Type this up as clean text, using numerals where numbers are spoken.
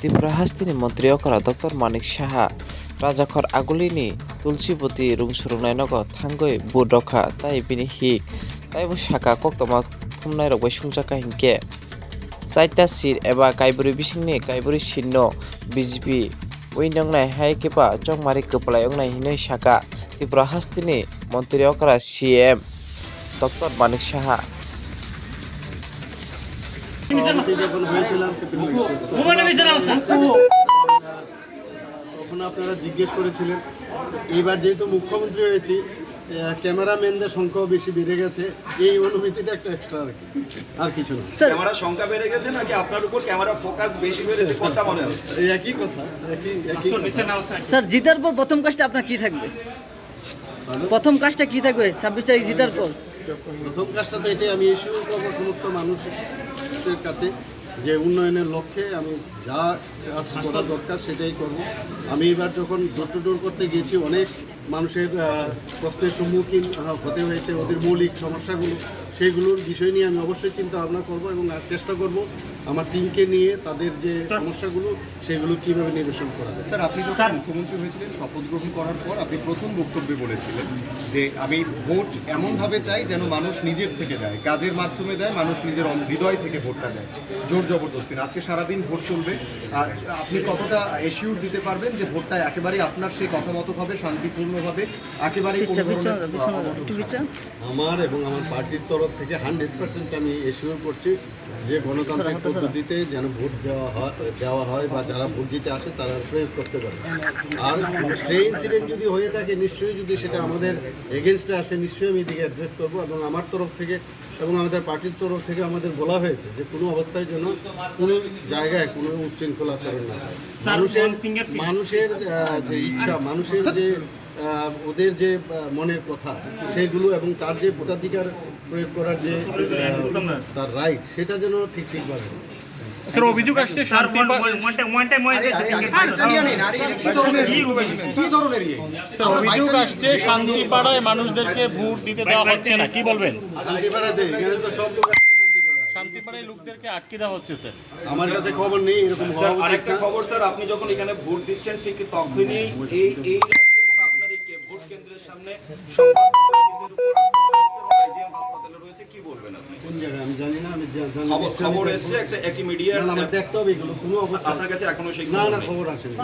ত্রিপুরা হাস্তিনি মন্ত্রী অকরা ডক্টর মানিক সাহা রাজাখর আগুলিনি তুলসীবতী রুংসুরুংनाय नग थांगै बुट रखा ताई बिनि हिक ताइबो साका कक्तमा थुमनाय रगै सुंजाका हिंके चाइता सिर एबा काइबुरि बिसिंनि काइबुरि सिननो बीजेपी उइनंनाय हाय केपा चंगमारि कपलाय अंगनाय हिनै साका त्रिपुरा हास्तिनि मन्त्री अकरा सीएम डक्टर मानिक साहा তখন আপনারা জিজ্ঞেস করেছিলেন এইবার যেহেতু মুখ্যমন্ত্রী হয়েছি ক্যামেরাম্যানদের সংখ্যাও বেশি বেড়ে গেছে, এই অনুভূতিটা একটা এক্সট্রা আর কিছু না। ক্যামেরার সংখ্যা বেড়ে গেছে নাকি আপনার উপর ক্যামেরা ফোকাস বেশি বেড়েছে, কোনটা মনে হচ্ছে? এই একই কথা, একই স্যার জিতার পর প্রথম কাজটা আপনার কি থাকবে? প্রথম কাজটা কি থাকবে 26 তারিখ জিতার পর? প্রথম কাজটা তো এটাই, আমি ইস্যু করবো সমস্ত মানুষের কাছে যে উন্নয়নের লক্ষ্যে আমি যা কাজ করা দরকার সেটাই করব। আমি এবার যখন ডোর টু ডোর করতে গিয়েছি অনেক মানুষের প্রশ্নের সম্মুখীন হতে হয়েছে, ওদের মৌলিক সমস্যাগুলো সেইগুলোর বিষয় নিয়ে আমি অবশ্যই চিন্তা ভাবনা করব এবং চেষ্টা করব আমার টিমকে নিয়ে তাদের যে সমস্যাগুলো সেগুলো কীভাবে নিরসন করা যায়। স্যার, আপনি যখন মুখ্যমন্ত্রী হয়েছিলেন শপথ গ্রহণ করার পর আপনি প্রথম বক্তব্যে বলেছিলেন যে আমি ভোট এমনভাবে চাই যেন মানুষ নিজের থেকে দেয়, কাজের মাধ্যমে দেয়, মানুষ নিজের হৃদয় থেকে ভোটটা দেয়, জোর জবরদস্তি না। আজকে সারাদিন ভোট চলবে, আর আপনি কতটা এশিউর দিতে পারবেন যে ভোটটা একেবারেই আপনার সেই কথা মতো হবে, শান্তিপূর্ণভাবে, একেবারেই আমার এবং আমার পার্টির তরফ থেকে 100% আমি এশিওর করছি যে গণতান্ত্রিক পদ্ধতিতে যেন ভোট দেওয়া হয় বা যারা ভোট দিতে আসে তারা প্রয়োগ করতে পারে। আর সেই ইনসিডেন্ট যদি হয়ে থাকে নিশ্চয়ই যদি সেটা আমাদের এগেনস্টে আসে নিশ্চয়ই আমি এদিকে অ্যাড্রেস করবো এবং আমার তরফ থেকে এবং আমাদের পার্টির তরফ থেকে আমাদের বলা হয়েছে যে কোনো অবস্থায় যেন কোনো জায়গায় কোনো উচ্ছৃঙ্খল আচরণ না হয়। মানুষের যে ইচ্ছা, মানুষের যে ওদের যে মনের কথা সেগুলো এবং তার যে ভোটাধিকার প্রয়োগ করার যে তার রাইট সেটা যেন ঠিকভাবে। স্যার, অভিযোগ আসছে শান্তিপাড়ায় মানুষদেরকে ভোট দিতে দেওয়া হচ্ছে না, কি বলবেন? শান্তিপাড়ায় লোকদেরকে আটকে দেওয়া হচ্ছে স্যার। আমার কাছে খবর নেই এরকম। আরেকটা খবর স্যার, আপনি যখন এখানে ভোট দিচ্ছেন ঠিক তখনই এই এবং আপনার এই ভোট কেন্দ্রের সামনে কি বলবেন আপনি? কোন জায়গায় আমি জানি না, আমি খবর এসছে একটা একই মিডিয়া, আমার দেখতে হবে এগুলো কোনো অবস্থা আপনার কাছে এখনো সেই না খবর আসেনি।